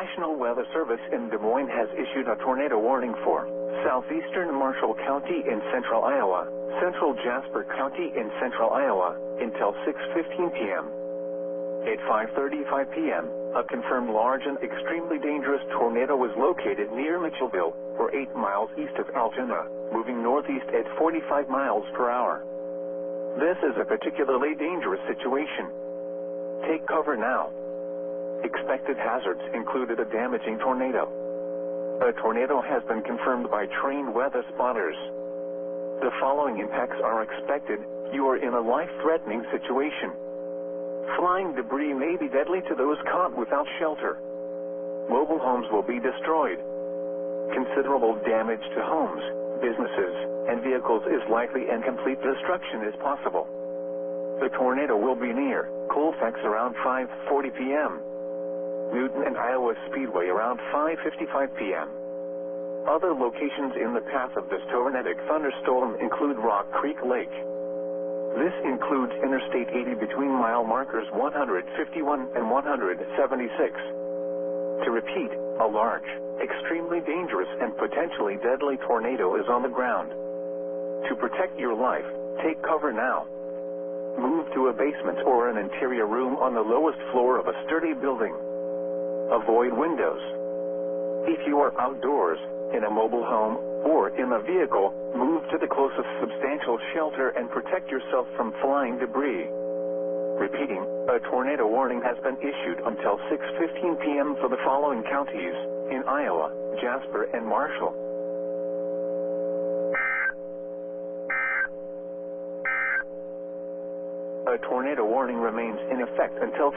National Weather Service in Des Moines has issued a tornado warning for southeastern Marshall County in central Iowa, central Jasper County in central Iowa, until 6:15 p.m. At 5:35 p.m., a confirmed large and extremely dangerous tornado was located near Mitchellville, or 8 miles east of Altoona, moving northeast at 45 miles per hour. This is a particularly dangerous situation. Take cover now. Expected hazards included a damaging tornado. A tornado has been confirmed by trained weather spotters. The following impacts are expected. You are in a life-threatening situation. Flying debris may be deadly to those caught without shelter. Mobile homes will be destroyed. Considerable damage to homes, businesses, and vehicles is likely, and complete destruction is possible. The tornado will be near Colfax around 5:40 p.m. Newton and Iowa Speedway around 5:55 p.m. Other locations in the path of this tornadic thunderstorm include Rock Creek Lake. This includes Interstate 80 between mile markers 151 and 176. To repeat, a large, extremely dangerous and potentially deadly tornado is on the ground. To protect your life, take cover now. Move to a basement or an interior room on the lowest floor of a sturdy building. Avoid windows. If you are outdoors, in a mobile home, or in a vehicle, move to the closest substantial shelter and protect yourself from flying debris. Repeating, a tornado warning has been issued until 6:15 p.m. for the following counties in Iowa, Jasper, and Marshall. A tornado warning remains in effect until